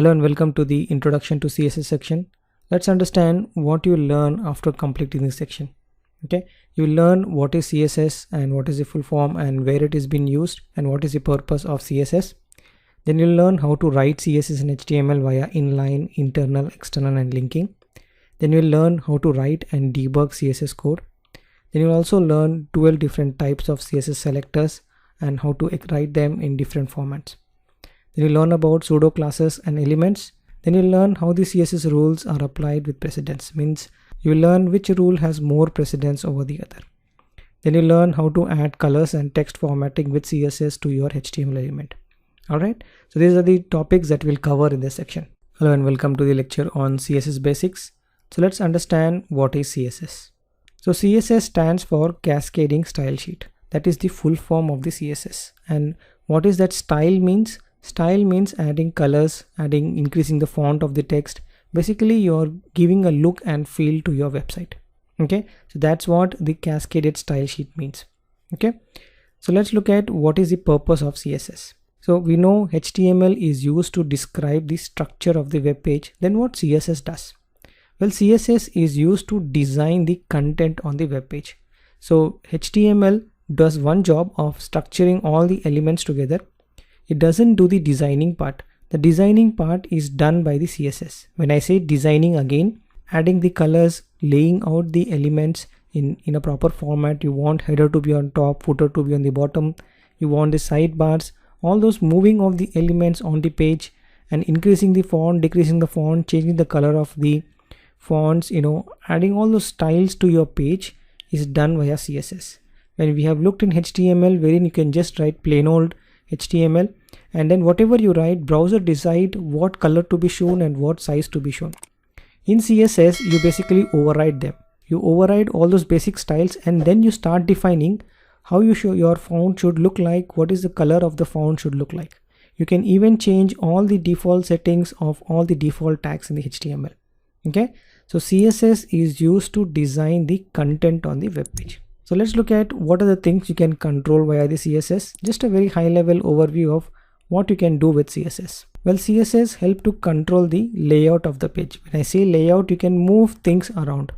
Hello and welcome to the Introduction to CSS section. Let's understand what you learn after completing this section. Okay, you learn what is CSS and what is the full form and where it is being used and what is the purpose of CSS. Then you'll learn how to write CSS in HTML via inline, internal, external and linking. Then you'll learn how to write and debug CSS code. Then you'll also learn 12 different types of CSS selectors and how to write them in different formats. Then you learn about pseudo classes and elements. Then you learn how the CSS rules are applied with precedence. Means you learn which rule has more precedence over the other. Then you learn how to add colors and text formatting with CSS to your HTML element. Alright, so these are the topics that we'll cover in this section. Hello and welcome to the lecture on CSS basics. So let's understand what is CSS. So CSS stands for Cascading Style Sheet. That is the full form of the CSS. And what is that style means? Style means adding colors, increasing the font of the text. Basically, you're giving a look and feel to your website. Okay, so that's what the cascaded style sheet means. Okay, so let's look at what is the purpose of CSS. So we know HTML is used to describe the structure of the web page. Then what CSS does? Well, CSS is used to design the content on the web page. So HTML does one job of structuring all the elements together. It doesn't do the designing part. The designing part is done by the CSS. When I say designing, again, adding the colors, laying out the elements in a proper format. You want header to be on top, footer to be on the bottom. You want the sidebars, all those moving of the elements on the page and increasing the font, decreasing the font, changing the color of the fonts, adding all those styles to your page is done via CSS. When we have looked in HTML, wherein you can just write plain old HTML, and then whatever you write, browser decide what color to be shown and what size to be shown. In CSS, you basically override them. You override all those basic styles and then you start defining how your font should look like, what is the color of the font should look like. You can even change all the default settings of all the default tags in the HTML. Okay, so CSS is used to design the content on the web page. So let's look at what are the things you can control via the CSS. Just a very high level overview of what you can do with CSS. Well, CSS help to control the layout of the page. When I say layout, you can move things around.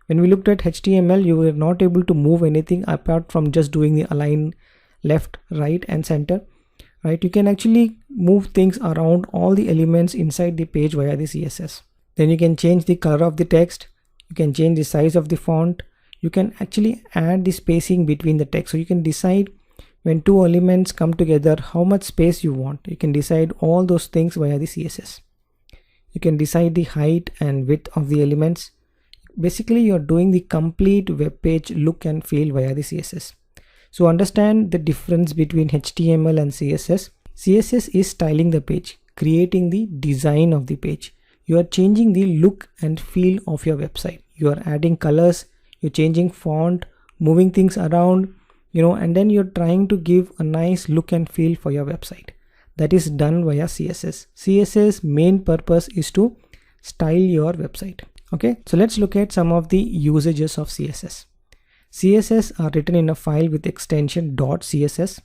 When we looked at HTML, you were not able to move anything apart from just doing the align left, right and center. Right? You can actually move things around all the elements inside the page via the CSS. Then you can change the color of the text. You can change the size of the font. You can actually add the spacing between the text. So you can decide when two elements come together, how much space you want. You can decide all those things via the CSS. You can decide the height and width of the elements. Basically, you're doing the complete web page look and feel via the CSS. So understand the difference between HTML and CSS. CSS is styling the page, creating the design of the page. You are changing the look and feel of your website. You are adding colors, you're changing font, moving things around, and then you're trying to give a nice look and feel for your website. That is done via CSS. CSS main purpose is to style your website. Okay, so let's look at some of the usages of CSS. CSS are written in a file with extension .css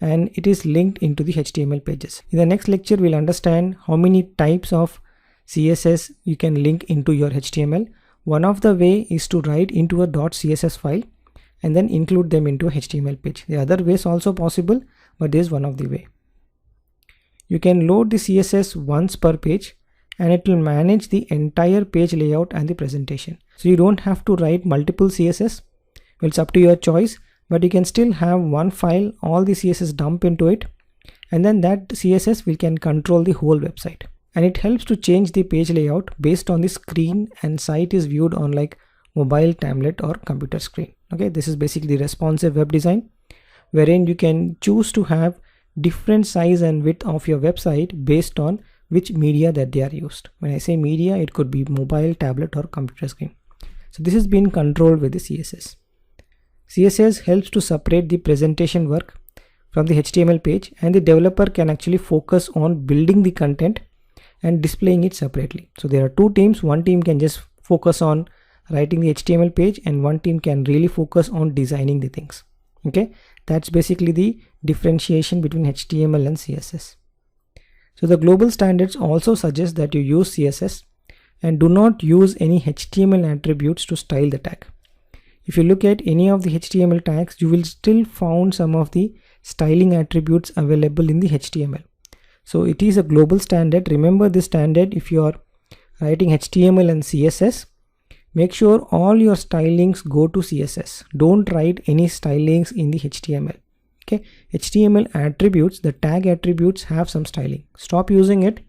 and it is linked into the HTML pages. In the next lecture, we'll understand how many types of CSS you can link into your HTML. One of the way is to write into a .css file and then include them into a HTML page. The other way is also possible, but this is one of the way. You can load the CSS once per page and it will manage the entire page layout and the presentation. So you don't have to write multiple CSS. Well, it's up to your choice, but you can still have one file, all the CSS dump into it, and then that CSS we can control the whole website. And it helps to change the page layout based on the screen and site is viewed on like mobile, tablet or computer screen. Okay, this is basically responsive web design wherein you can choose to have different size and width of your website based on which media that they are used. When I say media, it could be mobile, tablet or computer screen. So this is being controlled with the CSS. CSS helps to separate the presentation work from the HTML page and the developer can actually focus on building the content and displaying it separately. So there are two teams. One team can just focus on writing the HTML page and one team can really focus on designing the things. Okay, that's basically the differentiation between HTML and CSS. So the global standards also suggest that you use CSS and do not use any HTML attributes to style the tag. If you look at any of the HTML tags, you will still find some of the styling attributes available in the HTML. So it is a global standard. Remember this standard. If you are writing HTML and CSS, make sure all your stylings go to CSS. Don't write any stylings in the HTML. Okay, HTML attributes, the tag attributes have some styling. Stop using it,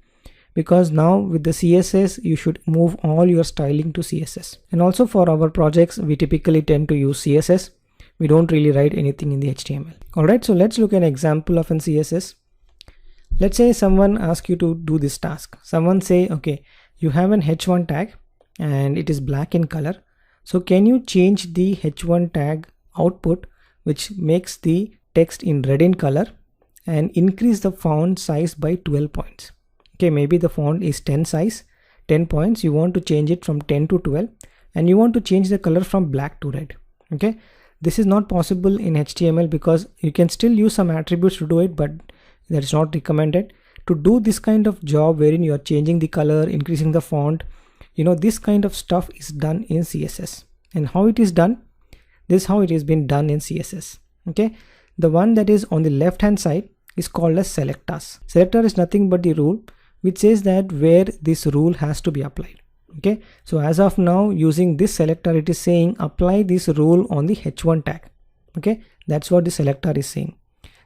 because now with the CSS you should move all your styling to CSS. And also for our projects, we typically tend to use CSS. We don't really write anything in the HTML. Alright, so let's look at an example of an CSS. Let's say someone asks you to do this task. Someone say, okay, you have an h1 tag and it is black in color. So can you change the h1 tag output, which makes the text in red in color, and increase the font size by 12 points. Okay, maybe the font is 10 size, 10 points. You want to change it from 10 to 12, and you want to change the color from black to red. Okay, this is not possible in HTML because you can still use some attributes to do it, but that is not recommended. To do this kind of job wherein you are changing the color, increasing the font, this kind of stuff is done in CSS. And how it is done? This is how it has been done in CSS. Okay, the one that is on the left hand side is called as selectors. Selector is nothing but the rule which says that where this rule has to be applied. Okay, so as of now, using this selector, it is saying apply this rule on the h1 tag. Okay, that's what the selector is saying.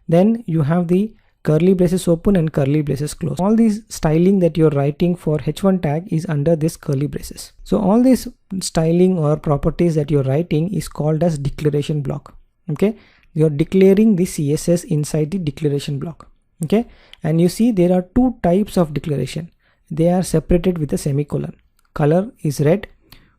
Then you have the curly braces open and curly braces close. All these styling that you're writing for h1 tag is under this curly braces. So all this styling or properties that you're writing is called as declaration block. Okay, you're declaring the CSS inside the declaration block. Okay, and you see there are two types of declaration. They are separated with a semicolon. Color is red,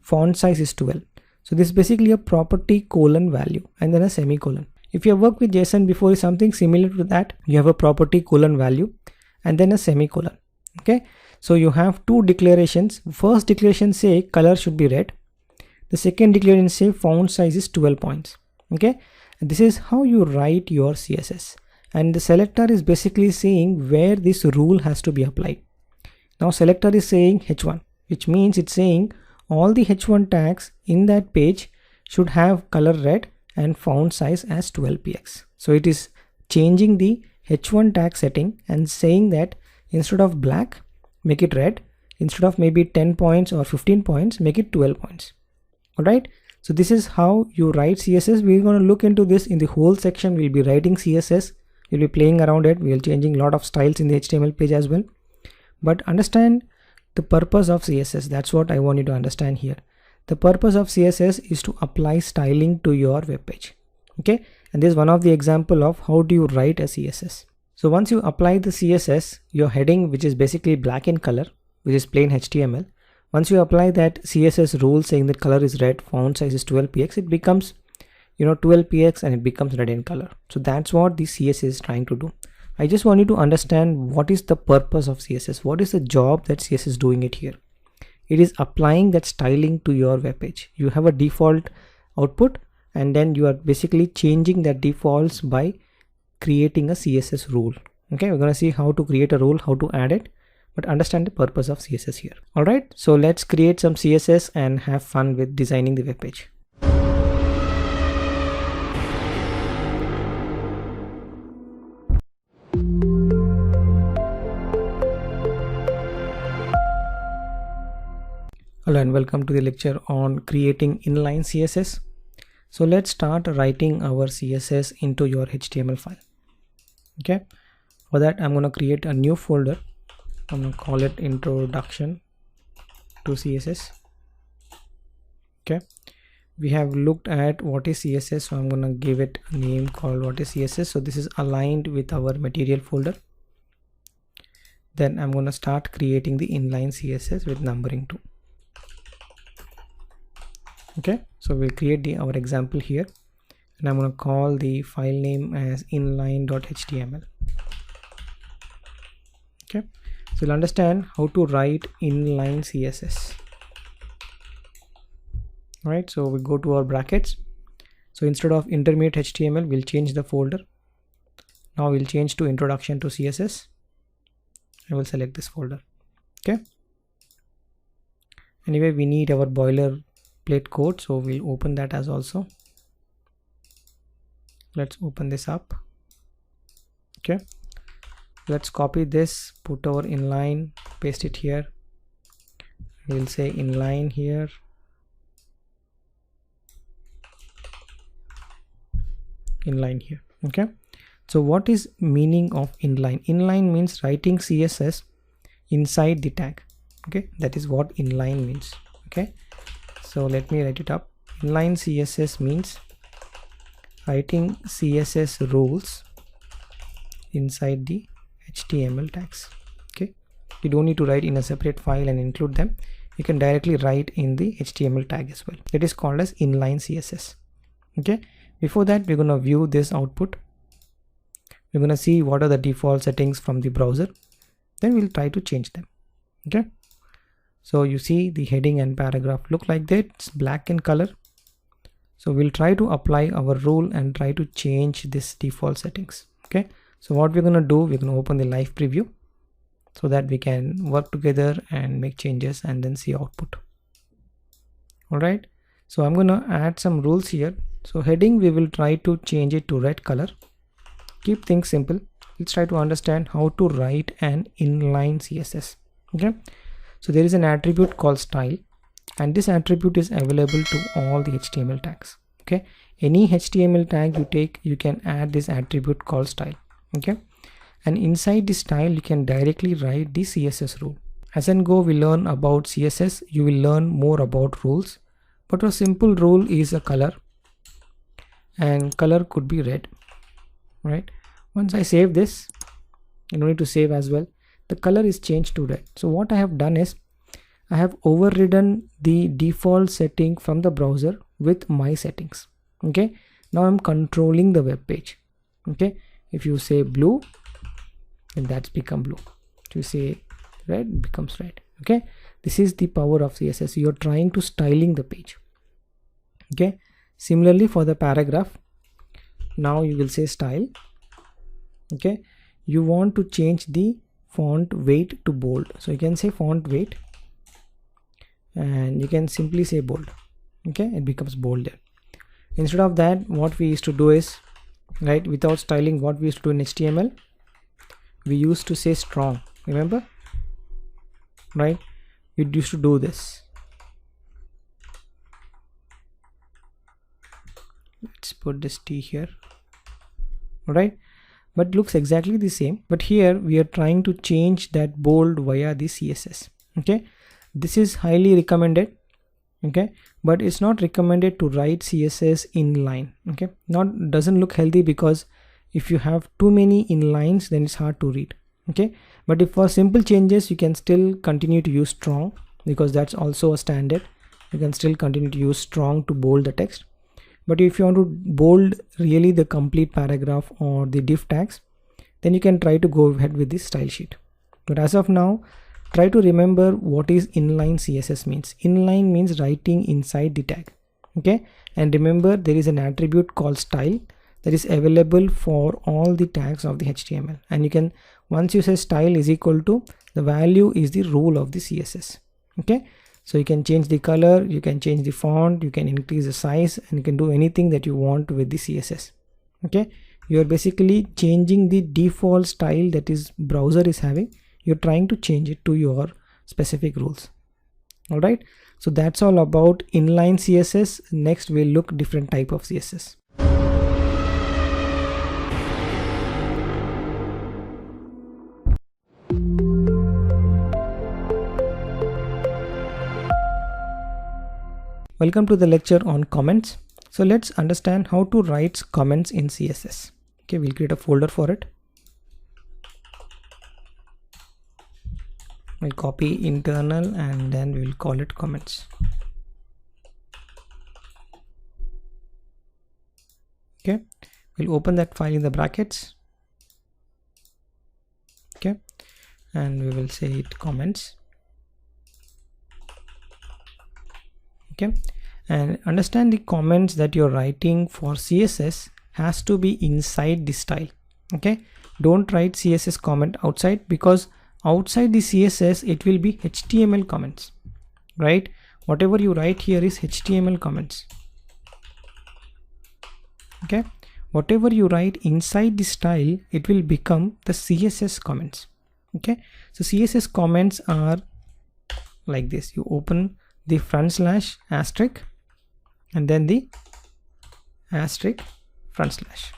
font size is 12. So this is basically a property colon value and then a semicolon. If you have worked with JSON before, is something similar to that. You have a property colon value and then a semicolon. Okay, so you have two declarations. First declaration say color should be red. The second declaration say font size is 12 points. Okay, and this is how you write your CSS. And the selector is basically saying where this rule has to be applied. Now selector is saying h1, which means it's saying all the h1 tags in that page should have color red and font size as 12px. So it is changing the h1 tag setting and saying that instead of black, make it red. Instead of maybe 10 points or 15 points, make it 12 points. Alright, so this is how you write CSS. We're going to look into this in the whole section. We'll be writing CSS. You'll be playing around it. We'll changing a lot of styles in the HTML page as well. But understand the purpose of CSS. That's what I want you to understand here. The purpose of CSS is to apply styling to your web page. Okay, and this is one of the example of how do you write a CSS. So once you apply the CSS, your heading, which is basically black in color, which is plain HTML, once you apply that CSS rule saying that color is red, font size is 12px, it becomes 12px and it becomes red in color. So that's what the CSS is trying to do. I just want you to understand what is the purpose of CSS. What is the job that CSS is doing it here? It is applying that styling to your web page. You have a default output and then you are basically changing that defaults by creating a CSS rule. Okay, we're going to see how to create a rule, how to add it, but understand the purpose of CSS here. Alright, so let's create some CSS and have fun with designing the web page. Hello and welcome to the lecture on creating inline CSS. So let's start writing our CSS into your HTML file. Okay, for that I'm going to create a new folder. I'm going to call it Introduction to CSS. Okay, we have looked at what is CSS, so I'm going to give it a name called what is CSS. So this is aligned with our material folder. Then I'm going to start creating the inline CSS with numbering 2. Okay, so we'll create our example here, and I'm going to call the file name as inline.html. Okay, so you'll understand how to write inline CSS. Alright, so we go to our brackets. So instead of intermediate HTML, we'll change the folder. Now we'll change to Introduction to CSS, I will select this folder. Okay, anyway, we need our boilerplate code, so we'll open that as also. Let's open this up. Okay, let's copy this, put our inline, paste it here. We'll say inline here, inline here. Okay, so what is meaning of inline? Inline means writing CSS inside the tag. Okay, that is what inline means. Okay, so let me write it up. Inline CSS means writing CSS rules inside the HTML tags. Okay, you don't need to write in a separate file and include them. You can directly write in the HTML tag as well. It is called as inline CSS. Okay, before that, we're going to view this output. We're going to see what are the default settings from the browser. Then we'll try to change them. Okay, so you see the heading and paragraph look like that. It's black in color. So we'll try to apply our rule and try to change this default settings. Okay, so what we're going to do, we're going to open the live preview so that we can work together and make changes and then see output. All right, so I'm going to add some rules here. So heading, we will try to change it to red color. Keep things simple. Let's try to understand how to write an inline CSS. Okay, so there is an attribute called style, and this attribute is available to all the HTML tags. Okay, any HTML tag you take, you can add this attribute called style. Okay, and inside the style you can directly write the CSS rule. As and go we learn about CSS, you will learn more about rules, but a simple rule is a color, and color could be red. Right, once I save this, you don't need to save as well, the color is changed to red. So what I have done is I have overridden the default setting from the browser with my settings. Okay, now I'm controlling the web page. Okay, if you say blue, then that's become blue. If you say red, it becomes red. Okay, this is the power of CSS. You're trying to styling the page. Okay, similarly for the paragraph, now you will say style. Okay, you want to change the font weight to bold, so you can say font weight and you can simply say bold. Okay, it becomes bold there. Instead of that, what we used to do is, right, without styling, what we used to do in HTML, we used to say strong. Remember, right? We used to do this. Let's put this T here. All right, but looks exactly the same, but here we are trying to change that bold via the CSS. Okay, this is highly recommended. Okay, but it's not recommended to write CSS inline. Okay, doesn't look healthy, because if you have too many inlines, then it's hard to read. Okay, but if for simple changes, you can still continue to use strong, because that's also a standard. You can still continue to use strong to bold the text. But if you want to bold really the complete paragraph or the div tags, then you can try to go ahead with this style sheet. But as of now, try to remember what is inline CSS means. Inline means writing inside the tag. Okay, and remember there is an attribute called style that is available for all the tags of the HTML, and you can, once you say style is equal to, the value is the rule of the CSS. Okay, so you can change the color, you can change the font, you can increase the size, and you can do anything that you want with the CSS. Okay, you are basically changing the default style that is browser is having. You're trying to change it to your specific rules. All right, so that's all about inline CSS. Next we'll look different type of CSS. Welcome to the lecture on comments. So let's understand how to write comments in CSS. Okay, we'll create a folder for it. We'll copy internal and then we'll call it comments. Okay, we'll open that file in the brackets. Okay, and we will say it comments. Okay, and understand the comments that you're writing for CSS has to be inside the style. Okay, don't write CSS comment outside, because outside the CSS it will be HTML comments, right? Whatever you write here is HTML comments. Okay, whatever you write inside the style, it will become the CSS comments. Okay, so CSS comments are like this. You open the front slash asterisk and then the asterisk front slash.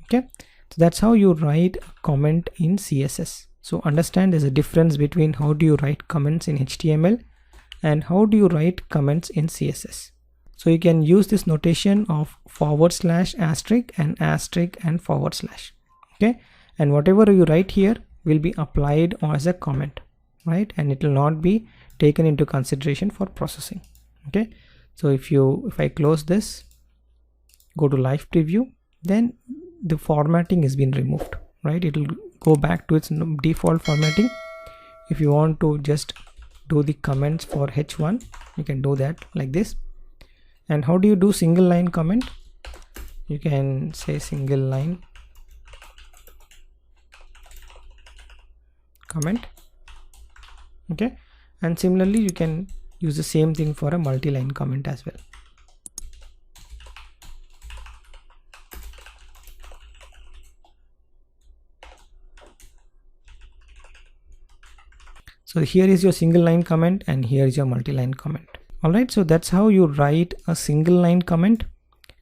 Okay, so that's how you write a comment in CSS. So understand there's a difference between how do you write comments in HTML and how do you write comments in CSS. So you can use this notation of / asterisk and forward slash. Okay, and whatever you write here will be applied as a comment, right? And it will not be taken into consideration for processing. Okay, so if I close this, go to live preview, then the formatting has been removed, right? It will go back to its default formatting. If you want to just do the comments for H1, you can do that like this. And how do you do single line comment? You can say single line comment. Okay, and similarly you can use the same thing for a multi-line comment as well. So here is your single line comment and here is your multi-line comment. Alright, so that's how you write a single line comment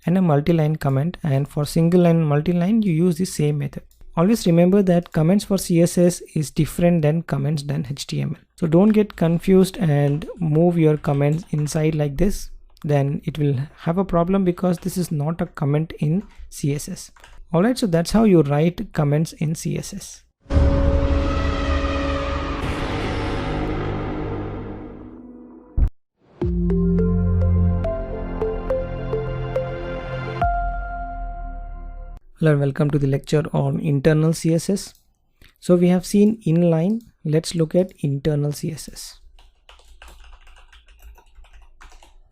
and a multi-line comment, and for single line and multi-line you use the same method. Always remember that comments for CSS is different than comments than HTML. So don't get confused and move your comments inside like this, then it will have a problem because this is not a comment in CSS. Alright, so that's how you write comments in CSS. Hello and welcome to the lecture on internal CSS. So we have seen inline. Let's look at internal CSS.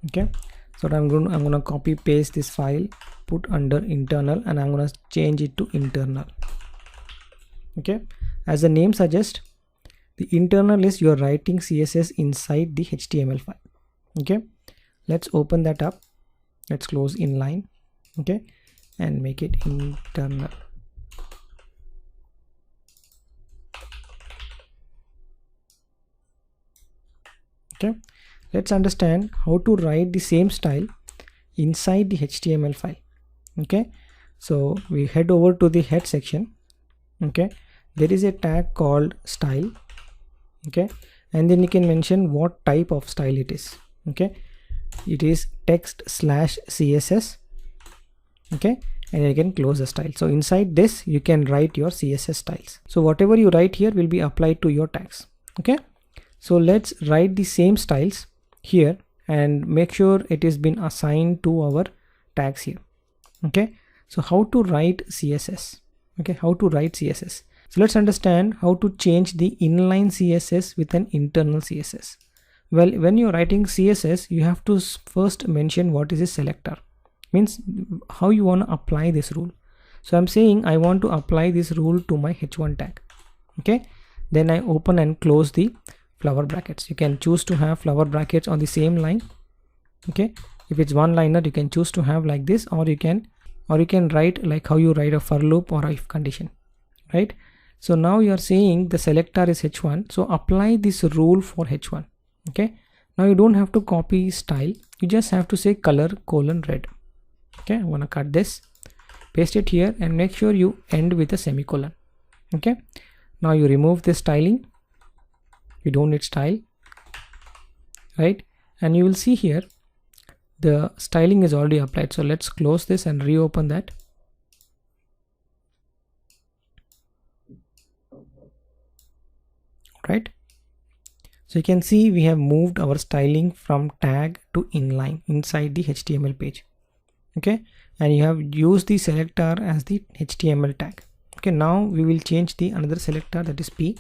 Okay, so I'm gonna copy paste this file, put under internal, and I'm gonna change it to internal. Okay, as the name suggests, the internal is you're writing CSS inside the HTML file. Okay, let's open that up. Let's close inline. Okay, and make it internal. Okay, let's understand how to write the same style inside the HTML file. Okay, so we head over to the head section. Okay, there is a tag called style. Okay, and then you can mention what type of style it is. Okay, it is text/CSS. Okay, and you can close the style. So inside this you can write your CSS styles. So whatever you write here will be applied to your tags. Okay, so let's write the same styles here and make sure it has been assigned to our tags here. Okay, so how to write CSS? Okay, how to write CSS? So let's understand how to change the inline CSS with an internal CSS. Well, when you're writing CSS, you have to first mention what is a selector. Means how you want to apply this rule. So I'm saying I want to apply this rule to my h1 tag. Okay, then I open and close the flower brackets. You can choose to have flower brackets on the same line. Okay, if it's one liner you can choose to have like this, or you can write like how you write a for loop or a if condition, right? So now you are saying the selector is h1, so apply this rule for h1. Okay, now you don't have to copy style, you just have to say color : red. Okay, I'm gonna cut this, paste it here, and make sure you end with a semicolon. Okay, now you remove this styling, you don't need style, right? And you will see here the styling is already applied. So let's close this and reopen that. Right, so you can see we have moved our styling from tag to inline inside the HTML page. Okay, and you have used the selector as the HTML tag. Okay, now we will change the another selector, that is P,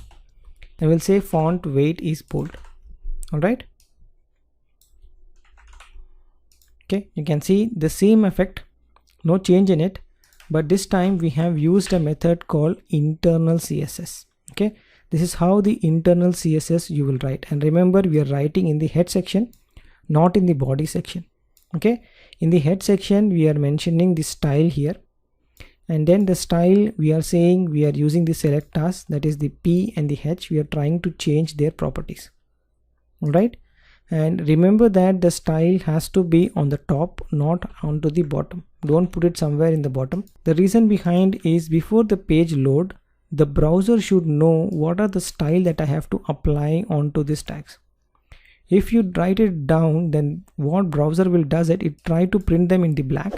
and we'll say font weight is bold. All right, okay, you can see the same effect, no change in it, but this time we have used a method called internal CSS. Okay, This is how the internal CSS you will write. And remember, we are writing in the head section, not in the body section. Okay, in the head section we are mentioning the style here, and then the style we are saying we are using the selectors, that is the P and the H. We are trying to change their properties. All right, and remember that the style has to be on the top, not onto the bottom. Don't put it somewhere in the bottom. The reason behind is before the page load, the browser should know what are the style that I have to apply onto these tags. If you write it down, then what browser will does it try to print them in the black,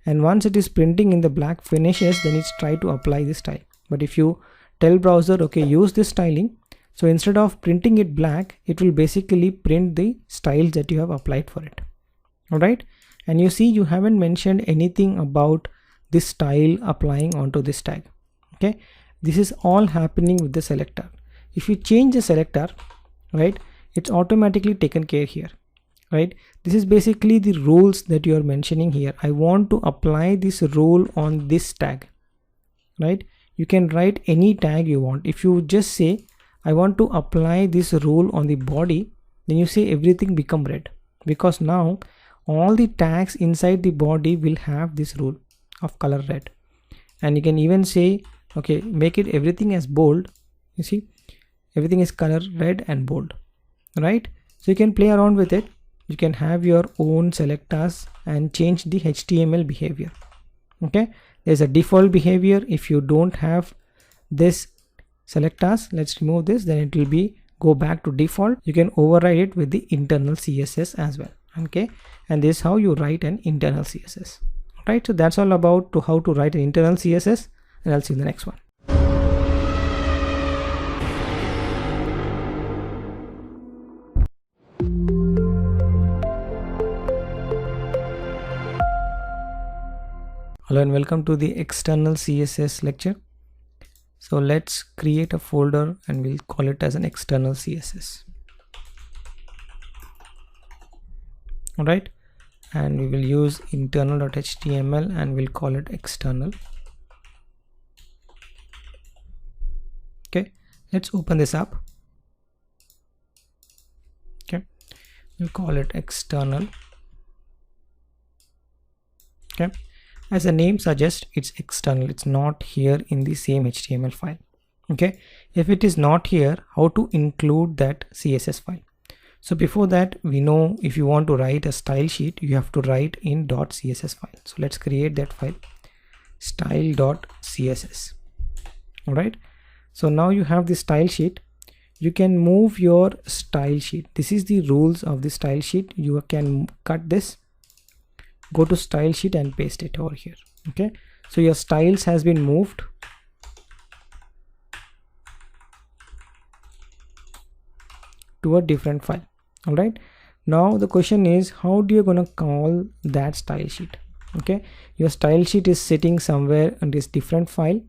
and once it is printing in the black finishes, then it's try to apply the style. But if you tell browser, okay, use this styling, so instead of printing it black, it will basically print the styles that you have applied for it. All right, and you see you haven't mentioned anything about this style applying onto this tag. Okay, this is all happening with the selector. If you change the selector, right, it's automatically taken care here, right? This is basically the rules that you are mentioning here. I want to apply this rule on this tag, right? You can write any tag you want. If you just say I want to apply this rule on the body, then you say everything become red, because now all the tags inside the body will have this rule of color red. And you can even say, okay, make it everything as bold. You see, everything is color red and bold, right? So you can play around with it. You can have your own selectors and change the HTML behavior. Okay, there's a default behavior. If you don't have this selectors, let's remove this, then it will be go back to default. You can override it with the internal CSS as well. Okay, and this is how you write an internal CSS. Right, so that's all about how to write an internal CSS, and I'll see you in the next one. Hello and welcome to the external CSS lecture. So let's create a folder and we'll call it as an external CSS. All right, and we will use internal.html and we'll call it external. Okay, let's open this up. Okay, we'll call it external. Okay, as the name suggests, it's external, it's not here in the same HTML file. Okay, if it is not here, how to include that CSS file? So before that, we know if you want to write a style sheet, you have to write in .css file. So let's create that file, style.css. all right, so now you have the style sheet. You can move your style sheet. This is the rules of the style sheet. You can cut this, go to style sheet and paste it over here. Okay, so your styles has been moved to a different file. All right, now the question is, how do you gonna call that style sheet? Okay, your style sheet is sitting somewhere in this different file,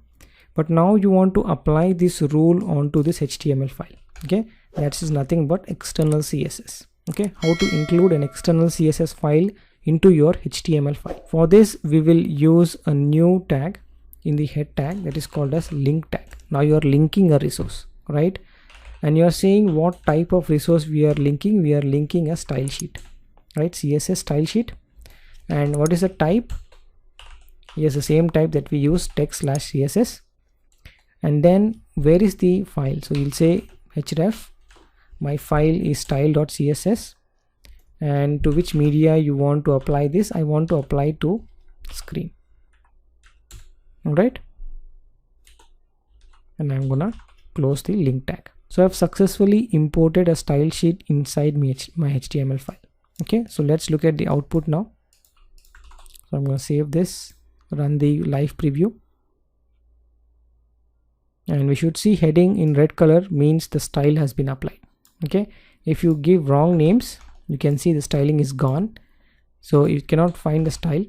but now you want to apply this rule onto this HTML file. Okay, that is nothing but external CSS. Okay, how to include an external CSS file into your HTML file? For this, we will use a new tag in the head tag that is called as link tag. Now you are linking a resource, right? And you are saying what type of resource we are linking. We are linking a style sheet, right? CSS style sheet. And what is the type? Yes, the same type that we use, text/CSS. And then where is the file? So you'll say href, my file is style.css, and to which media you want to apply this. I want to apply to screen. All right, and I'm gonna close the link tag. So I've successfully imported a style sheet inside my HTML file. Okay, so let's look at the output now. So I'm going to save this, run the live preview, and we should see heading in red color means the style has been applied. Okay, if you give wrong names, you can see the styling is gone, so you cannot find the style.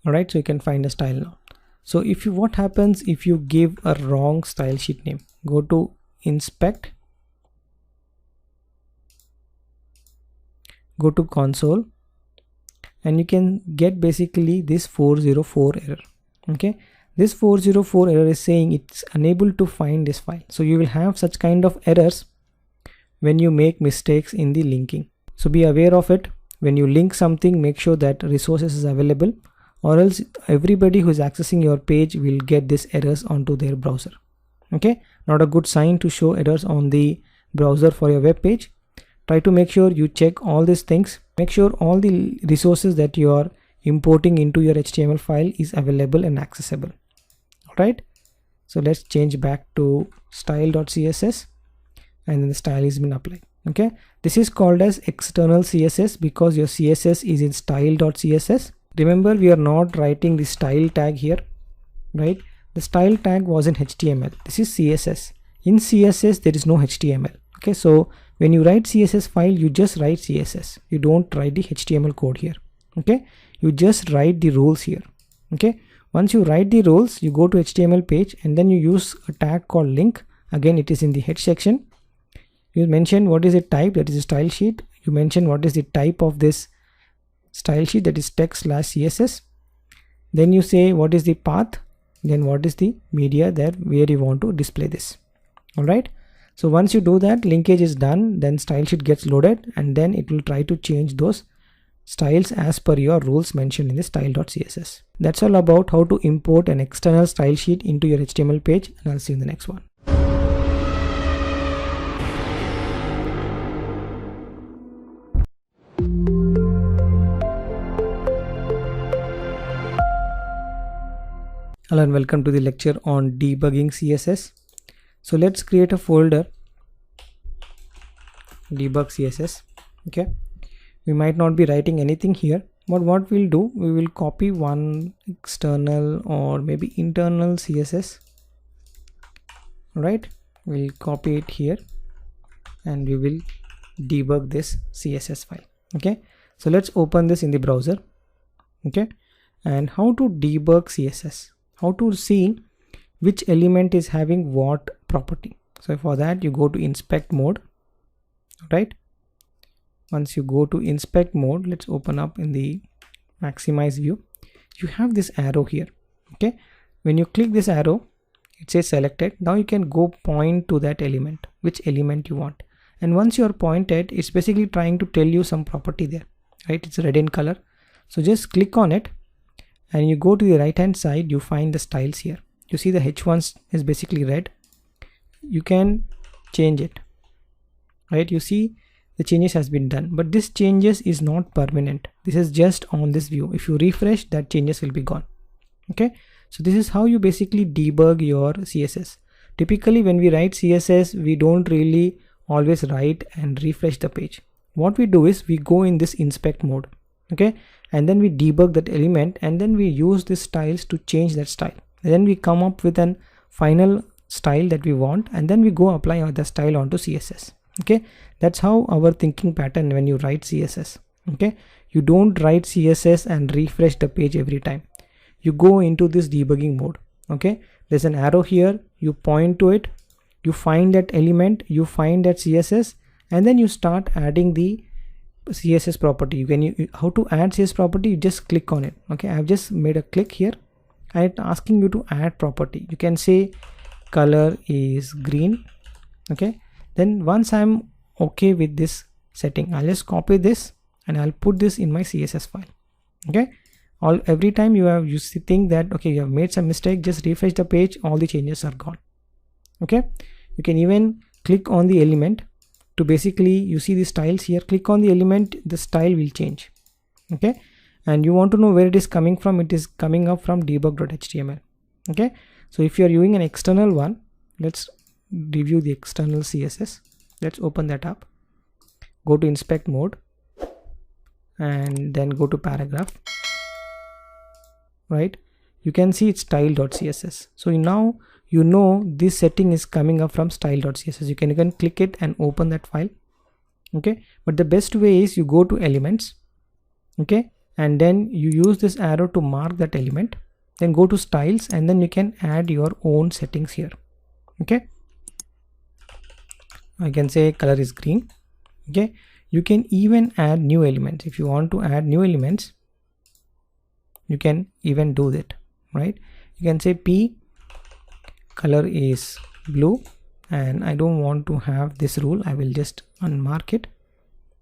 All right, so you can find the style now. So if you, what happens if you give a wrong style sheet name? Go to inspect, go to console, and you can get basically this 404 error. Okay, This 404 error is saying it's unable to find this file. So you will have such kind of errors when you make mistakes in the linking. So be aware of it. When you link something, make sure that resources is available, or else everybody who is accessing your page will get these errors onto their browser. Okay, not a good sign to show errors on the browser for your web page. Try to make sure you check all these things. Make sure all the resources that you are importing into your HTML file is available and accessible. Alright, so let's change back to style.css, and then the style has been applied. Okay, this is called as external CSS because your CSS is in style.css. Remember, we are not writing the style tag here, right? The style tag was in HTML. This is CSS. In CSS there is no HTML. Okay, so when you write CSS file, you just write CSS. You don't write the HTML code here. Okay, you just write the rules here. Okay, once you write the rules, you go to HTML page and then you use a tag called link. Again, it is in the head section. You mention what is the type, that is a style sheet. You mention what is the type of this style sheet, that is text/CSS. Then you say what is the path, then what is the media that where you want to display this. All right, so once you do that, linkage is done, then style sheet gets loaded, and then it will try to change those styles as per your rules mentioned in the style.css. That's all about how to import an external style sheet into your HTML page, and I'll see you in the next one. Hello and welcome to the lecture on debugging CSS. So let's create a folder, debug CSS. Okay, we might not be writing anything here, but what we'll do, we will copy one external or maybe internal CSS. Right, we'll copy it here and we will debug this CSS file. Okay, so let's open this in the browser. Okay, and how to debug CSS, how to see which element is having what property. So for that, you go to inspect mode. Right, once you go to inspect mode, let's open up in the maximize view. You have this arrow here. Okay, when you click this arrow, it says selected. Now you can go point to that element, which element you want, and once you are pointed, it's basically trying to tell you some property there. Right, it's red in color, so just click on it and you go to the right hand side. You find the styles here. You see the H1 is basically red. You can change it. Right, you see the changes has been done, but this changes is not permanent. This is just on this view. If you refresh, that changes will be gone. Okay, so this is how you basically debug your CSS. Typically when we write CSS, we don't really always write and refresh the page. What we do is we go in this inspect mode. Okay, and then we debug that element, and then we use these styles to change that style. And then we come up with an final style that we want, and then we go apply the style onto CSS. Okay, that's how our thinking pattern when you write CSS. Okay, you don't write CSS and refresh the page every time. You go into this debugging mode. Okay, there's an arrow here, you point to it, you find that element, you find that CSS, and then you start adding the CSS property. You can how to add CSS property, you just click on it. Okay, I've just made a click here and it's asking you to add property. You can say color is green. Okay, then once I'm okay with this setting, I'll just copy this and I'll put this in my CSS file. Okay, every time you think that okay, you have made some mistake, just refresh the page, all the changes are gone. Okay, you can even click on the element to basically, you see the styles here, click on the element, the style will change. Okay, and you want to know where it is coming from, it is coming up from debug.html. Okay, so if you are using an external one, let's review the external CSS. Let's open that up, go to inspect mode and then go to paragraph. Right, you can see it's style.css. so now you know this setting is coming up from style.css. You can click it and open that file. Okay, but the best way is you go to elements. Okay, and then you use this arrow to mark that element, then go to styles, and then you can add your own settings here. Okay, I can say color is green. Okay, you can even add new elements. If you want to add new elements, you can even do that. Right, You can say P color is blue, and I don't want to have this rule. I will just unmark it.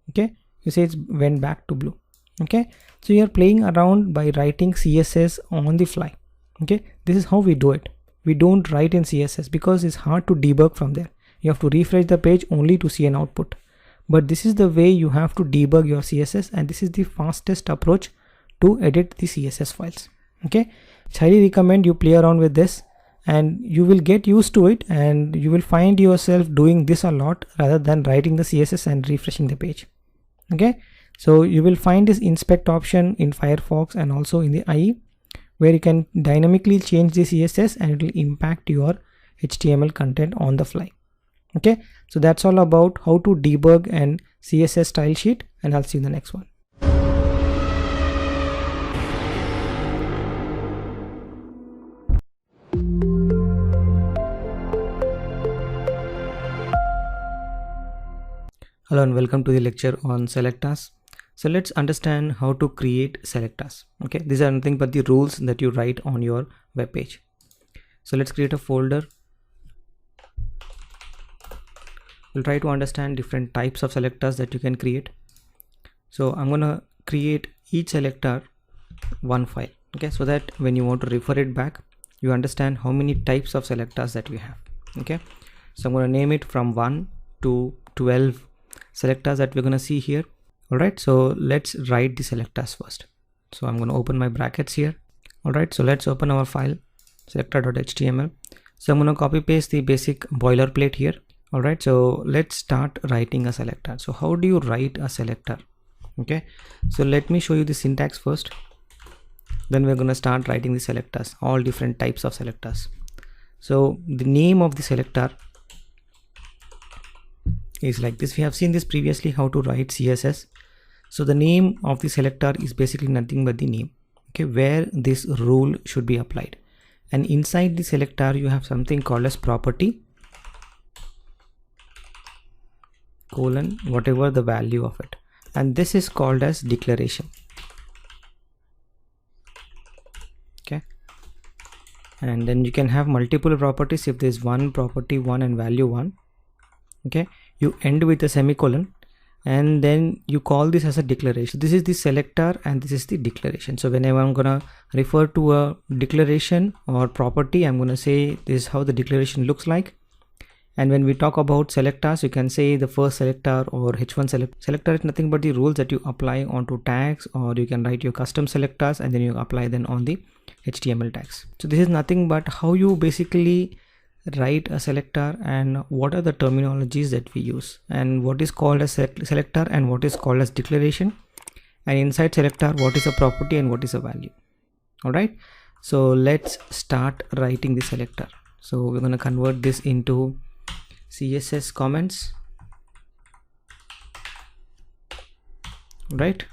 Okay, you say it's went back to blue. Okay, so you're playing around by writing CSS on the fly. Okay, this is how we do it. We don't write in CSS because it's hard to debug from there. You have to refresh the page only to see an output. But this is the way you have to debug your CSS, and this is the fastest approach to edit the CSS files. Okay, I highly recommend you play around with this, and you will get used to it, and you will find yourself doing this a lot rather than writing the CSS and refreshing the page. Okay, so you will find this inspect option in Firefox and also in the IE, where you can dynamically change the CSS and it will impact your HTML content on the fly. Okay, so that's all about how to debug an CSS style sheet, and I'll see you in the next one. Hello and welcome to the lecture on selectors. So let's understand how to create selectors. Okay, these are nothing but the rules that you write on your web page. So let's create a folder. We'll try to understand different types of selectors that you can create. So I'm gonna create each selector one file. Okay, so that when you want to refer it back, you understand how many types of selectors that we have. Okay, so I'm gonna name it from 1 to 12 selectors that we're gonna see here. Alright, so let's write the selectors first. So I'm gonna open my brackets here. Alright, so let's open our file selector.html. So I'm gonna copy paste the basic boilerplate here. Alright, so let's start writing a selector. So how do you write a selector? Okay, so let me show you the syntax first, then we're gonna start writing the selectors, all different types of selectors. So the name of the selector is like this. We have seen this previously, how to write CSS. So the name of the selector is basically nothing but the name, okay, where this rule should be applied. And inside the selector you have something called as property colon whatever the value of it, and this is called as declaration. Okay, and then you can have multiple properties. If there's one property 1 and value 1, okay, you end with a semicolon and then you call this as a declaration. This is the selector and this is the declaration. So whenever I'm gonna refer to a declaration or property, I'm gonna say this is how the declaration looks like. And when we talk about selectors, you can say the first selector or h1 selector is nothing but the rules that you apply onto tags, or you can write your custom selectors and then you apply them on the HTML tags. So this is nothing but how you basically write a selector and what are the terminologies that we use, and what is called as selector and what is called as declaration, and inside selector what is a property and what is a value. All right, so let's start writing the selector. So we're going to convert this into CSS comments, right?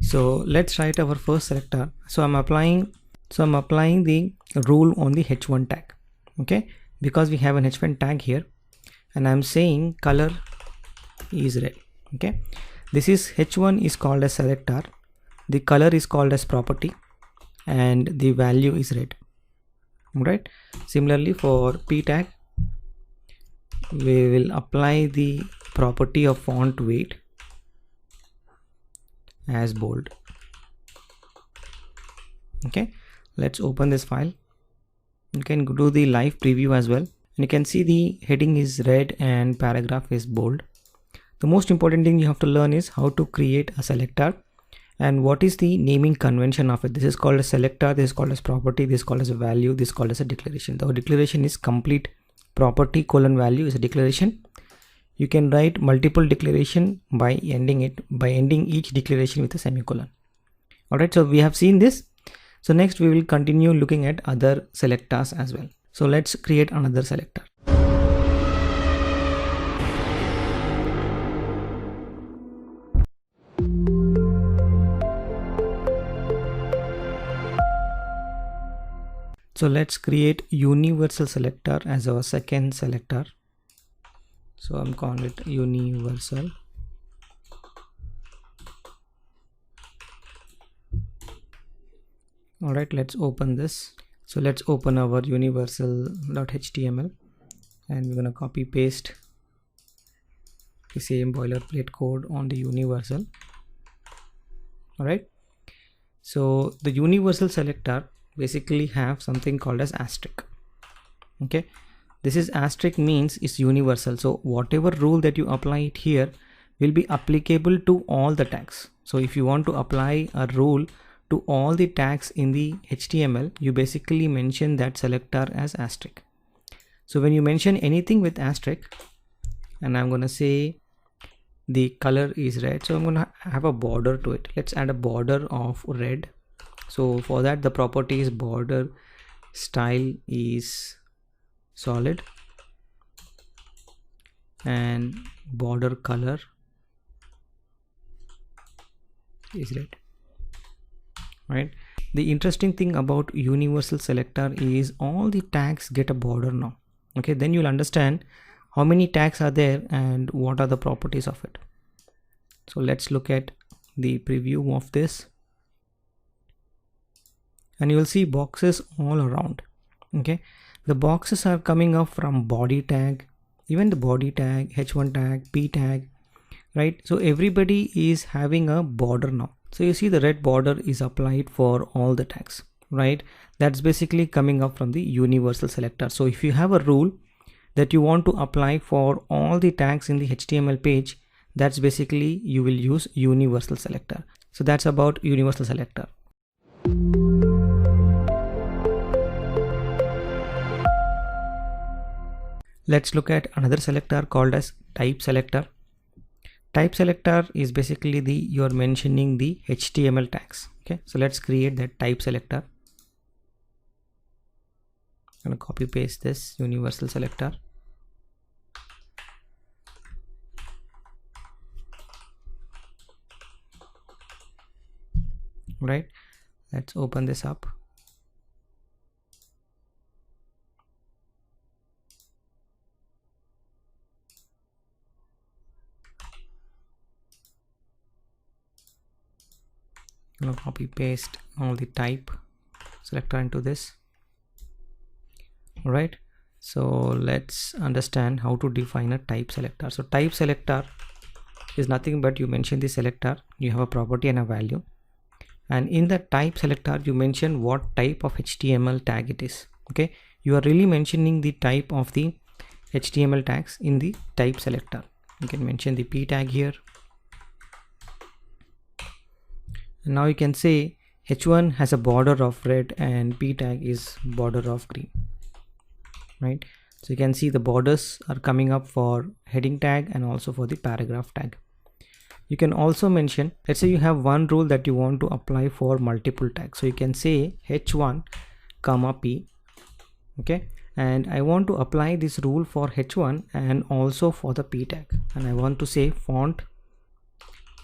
So let's write our first selector. So I'm applying the rule on the h1 tag, okay, because we have an h1 tag here, and I'm saying color is red. Okay, this is h1 is called as selector, the color is called as property, and the value is red. Right, similarly for p tag we will apply the property of font weight as bold. Okay, let's open this file. You can do the live preview as well, and you can see the heading is red and paragraph is bold. The most important thing you have to learn is how to create a selector and what is the naming convention of it. This is called a selector, this is called as property, this is called as a value, this is called as a declaration. The declaration is complete property colon value is a declaration. You can write multiple declaration by ending each declaration with a semicolon. Alright, so we have seen this. So next we will continue looking at other selectors as well. So let's create another selector. So let's create universal selector as our second selector. So I'm calling it universal. All right, let's open this. So let's open our universal.html and we're going to copy paste the same boilerplate code on the universal. All right, so the universal selector basically have something called as asterisk. Okay, this is asterisk means it's universal, so whatever rule that you apply it here will be applicable to all the tags. So if you want to apply a rule to all the tags in the HTML, you basically mention that selector as asterisk. So when you mention anything with asterisk, and I'm going to say the color is red, so I'm going to have a border to it. Let's add a border of red. So for that, the property is border style is solid and border color is red. Right, the interesting thing about universal selector is all the tags get a border now. Okay, then you'll understand how many tags are there and what are the properties of it. So let's look at the preview of this, and you will see boxes all around. Okay, the boxes are coming up from body tag, even the body tag, h1 tag, p tag, right? So everybody is having a border now. So you see the red border is applied for all the tags, right? That's basically coming up from the universal selector. So if you have a rule that you want to apply for all the tags in the HTML page, that's basically you will use universal selector. So that's about universal selector. Let's look at another selector called as type selector. Type selector is basically you're mentioning the HTML tags. Okay, so let's create that type selector. I'm going to copy paste this universal selector. Right, let's open this up. I'm going to copy paste all the type selector into this. All right, so let's understand how to define a type selector. So type selector is nothing but you mention the selector, you have a property and a value, and in the type selector you mention what type of HTML tag it is. Okay, you are really mentioning the type of the HTML tags in the type selector. You can mention the p tag here, and now you can say h1 has a border of red and p tag is border of green. Right, so you can see the borders are coming up for heading tag and also for the paragraph tag. You can also mention, let's say you have one rule that you want to apply for multiple tags, so you can say h1 comma p. Okay, and I want to apply this rule for h1 and also for the p tag, and I want to say font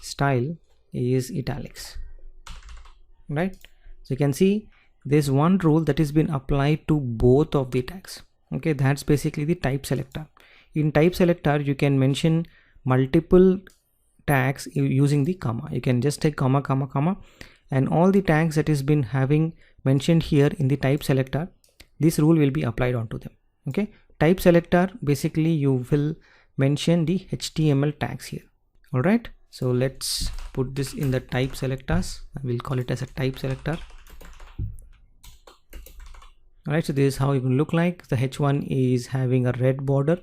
style is italics. Right, so you can see there's one rule that has been applied to both of the tags. Okay, that's basically the type selector. In type selector you can mention multiple tags using the comma. You can just take comma comma comma, and all the tags that has been having mentioned here in the type selector, this rule will be applied onto them. Okay, type selector basically you will mention the HTML tags here. All right, so let's put this in the type selectors. We'll call it as a type selector. Alright, so this is how it will look like. The h1 is having a red border,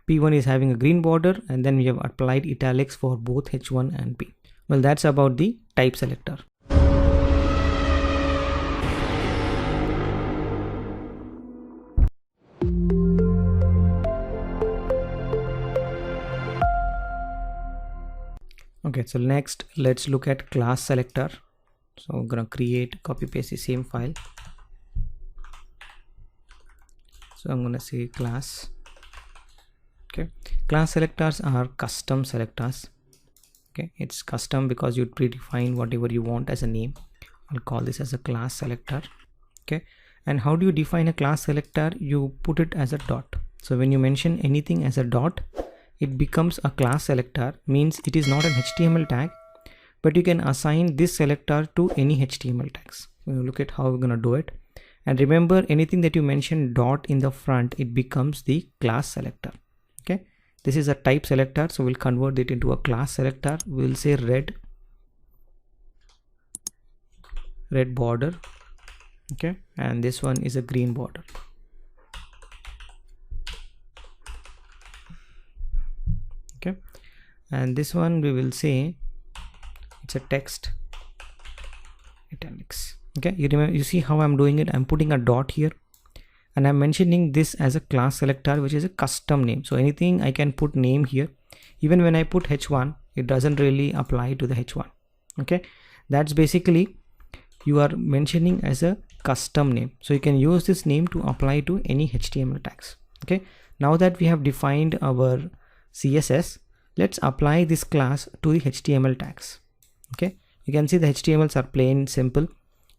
p1 is having a green border, and then we have applied italics for both h1 and p. Well, that's about the type selector. Okay, so next let's look at class selector. So I'm gonna create, copy paste the same file. So I'm gonna say class. Okay, class selectors are custom selectors. Okay, it's custom because you predefine whatever you want as a name. I'll call this as a class selector. Okay, and how do you define a class selector? You put it as a dot. So when you mention anything as a dot, it becomes a class selector, means it is not an HTML tag, but you can assign this selector to any HTML tags. look at how we're gonna do it. And remember, anything that you mention dot in the front, it becomes the class selector. Okay, this is a type selector, so we'll convert it into a class selector. We'll say red border. Okay, and this one is a green border. Okay, and this one we will say it's a text italics. Okay, you see how I'm doing it. I'm putting a dot here and I'm mentioning this as a class selector, which is a custom name. So anything I can put name here. Even when I put h1, it doesn't really apply to the h1. Okay, that's basically you are mentioning as a custom name. So you can use this name to apply to any HTML tags. Okay, now that we have defined our CSS, let's apply this class to the HTML tags. Okay, you can see the HTMLs are plain simple.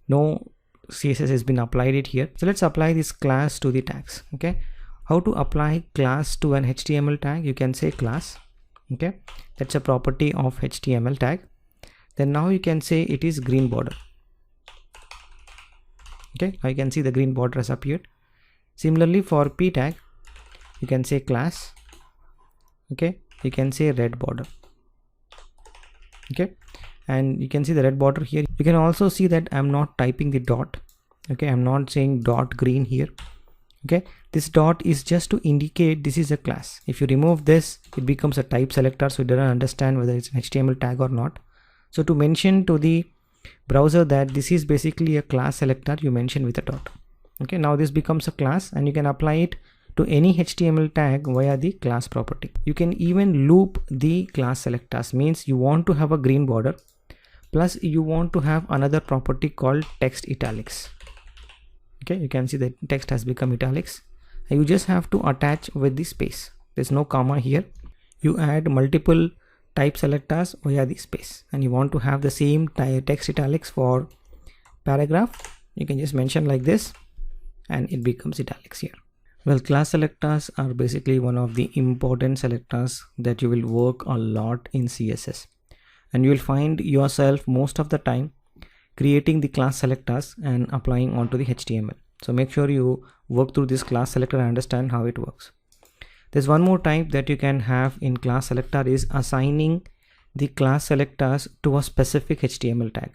No CSS has been applied it here. So let's apply this class to the tags. Okay, how to apply class to an HTML tag? You can say class. Okay, that's a property of HTML tag. Then now you can say it is green border. Okay, now you can see the green border has appeared. Similarly for p tag, you can say class. Okay, you can say red border. Okay, and you can see the red border here. You can also see that I'm not typing the dot. Okay, I'm not saying dot green here. Okay, this dot is just to indicate this is a class. If you remove this, it becomes a type selector, so it doesn't understand whether it's an HTML tag or not. So to mention to the browser that this is basically a class selector, you mention with a dot. Okay, now this becomes a class and you can apply it to any HTML tag via the class property. You can even loop the class selectors, means you want to have a green border plus you want to have another property called text italics. Okay, you can see the text has become italics. You just have to attach with the space. There's no comma here. You add multiple type selectors via the space, and you want to have the same text italics for paragraph. You can just mention like this and it becomes italics here. Well, class selectors are basically one of the important selectors that you will work a lot in CSS, and you will find yourself most of the time creating the class selectors and applying onto the HTML. So make sure you work through this class selector and understand how it works. There's one more type that you can have in class selector is assigning the class selectors to a specific HTML tag.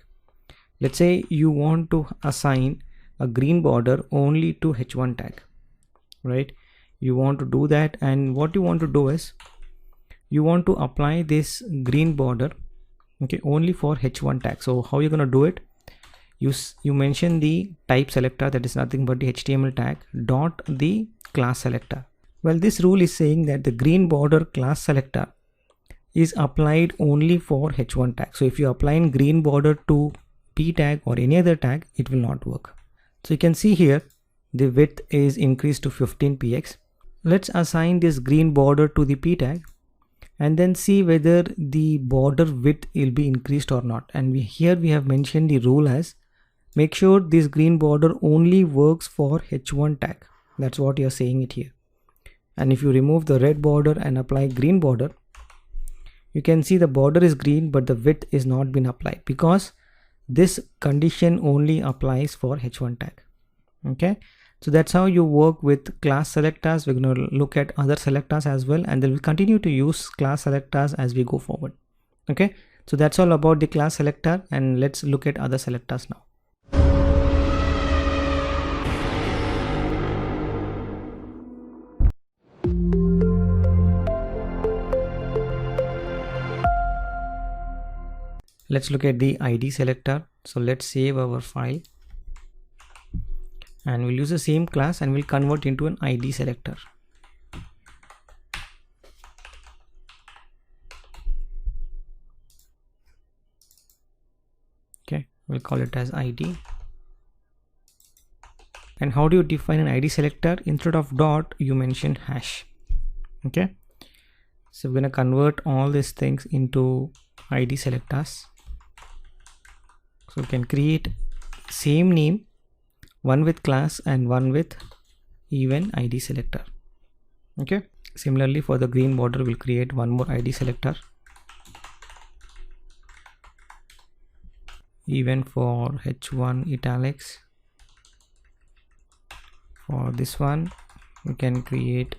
Let's say you want to assign a green border only to h1 tag, right? You want to do that, and what you want to do is you want to apply this green border, okay, only for h1 tag. So how you're going to do it? You mention the type selector, that is nothing but the HTML tag, dot the class selector. Well, this rule is saying that the green border class selector is applied only for h1 tag. So if you apply in green border to p tag or any other tag, it will not work. So you can see here the width is increased to 15 px. Let's assign this green border to the p tag and then see whether the border width will be increased or not. And here we have mentioned the rule as make sure this green border only works for h1 tag. That's what you're saying it here. And if you remove the red border and apply green border, you can see the border is green but the width is not been applied because this condition only applies for h1 tag. Okay, so that's how you work with class selectors. We're going to look at other selectors as well, and then we'll continue to use class selectors as we go forward. Okay, so that's all about the class selector, and let's look at other selectors now. Let's look at the ID selector. So let's save our file and we'll use the same class and we'll convert into an ID selector. Okay, we'll call it as ID. And how do you define an ID selector? Instead of dot, you mention hash. Okay, so we're going to convert all these things into ID selectors. So we can create same name, one with class and one with even ID selector. Okay, similarly for the green border, we'll create one more ID selector. even for h1 italics. For this one you can create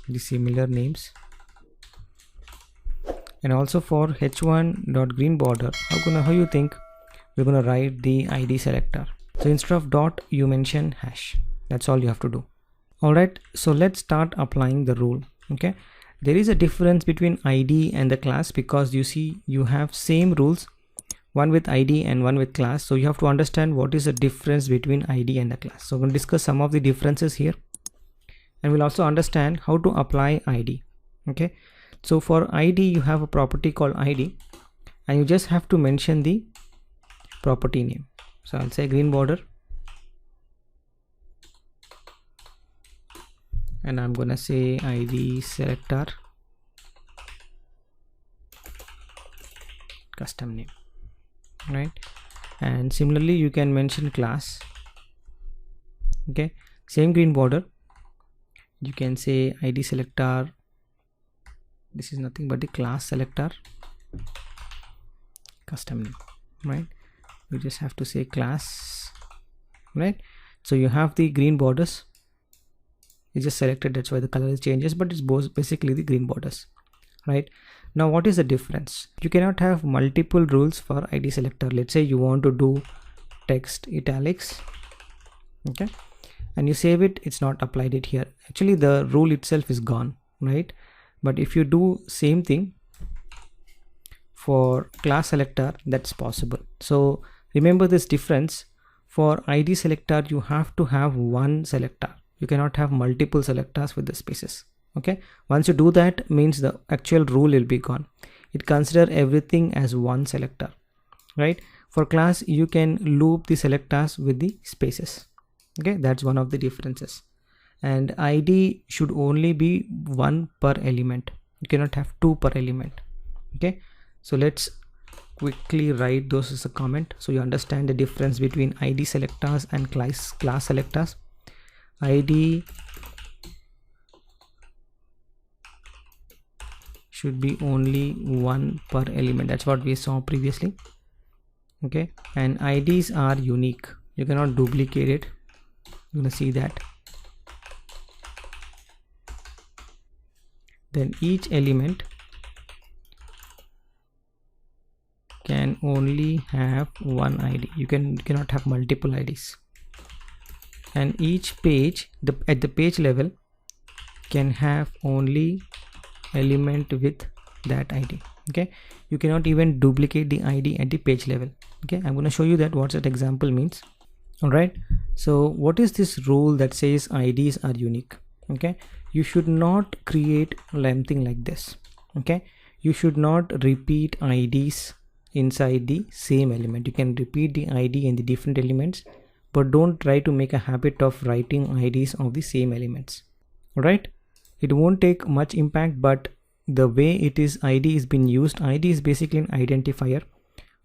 the similar names, and also for h1.green border, how you think we're gonna write the id selector? So instead of dot you mention hash. That's all you have to do. Alright, so let's start applying the rule. Okay, there is a difference between id and the class, because you see you have same rules, one with id and one with class. So you have to understand what is the difference between id and the class. So we're going to discuss some of the differences here, and we'll also understand how to apply id. Okay, so for id you have a property called id, and you just have to mention the property name. So I'll say green border, and I'm gonna say id selector custom name, right? And similarly you can mention class. Okay, same green border, you can say id selector, this is nothing but the class selector custom name, right? You just have to say class, right? So you have the green borders, it's just selected, that's why the color changes, but it's both basically the green borders, right? Now what is the difference? You cannot have multiple rules for id selector. Let's say you want to do text italics, okay, and you save it, it's not applied it here. Actually the rule itself is gone, right? But if you do same thing for class selector, that's possible. So remember this difference. For id selector you have to have one selector, you cannot have multiple selectors with the spaces. Okay, once you do that, means the actual rule will be gone. It consider everything as one selector, right? For class you can loop the selectors with the spaces. Okay, that's one of the differences. And id should only be one per element, you cannot have two per element. Okay, so let's quickly write those as a comment so you understand the difference between id selectors and class selectors. Id should be only one per element, that's what we saw previously. Okay, and IDs are unique, you cannot duplicate it, you're gonna see that. Then each element can only have one ID, you cannot have multiple IDs. And each page at the page level can have only element with that ID. Okay, you cannot even duplicate the ID at the page level. Okay, I'm going to show you that what that example means. All right, so what is this rule that says IDs are unique? Okay, you should not create something like this. Okay, you should not repeat IDs inside the same element. You can repeat the ID in the different elements, but don't try to make a habit of writing IDs of the same elements. All right, it won't take much impact, but the way it is ID is being used, ID is basically an identifier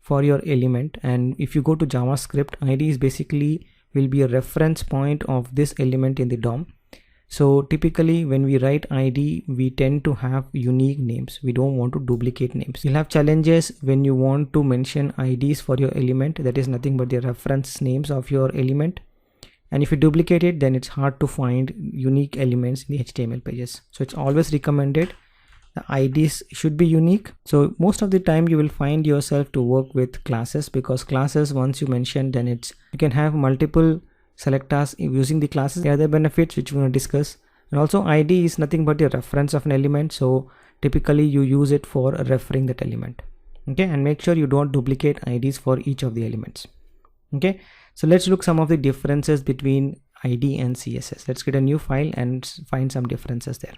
for your element. And if you go to JavaScript, ID is basically will be a reference point of this element in the DOM. So typically when we write ID, we tend to have unique names. We don't want to duplicate names. You'll have challenges when you want to mention IDs for your element, that is nothing but the reference names of your element. And if you duplicate it, then it's hard to find unique elements in the HTML pages. So it's always recommended the IDs should be unique. So most of the time you will find yourself to work with classes, because classes, once you mention, then you can have multiple selectors using the classes. The other benefits which we're going to discuss. And also ID is nothing but the reference of an element. So typically you use it for referring that element. Okay, and make sure you don't duplicate IDs for each of the elements. Okay, so let's look some of the differences between ID and CSS. Let's get a new file and find some differences there.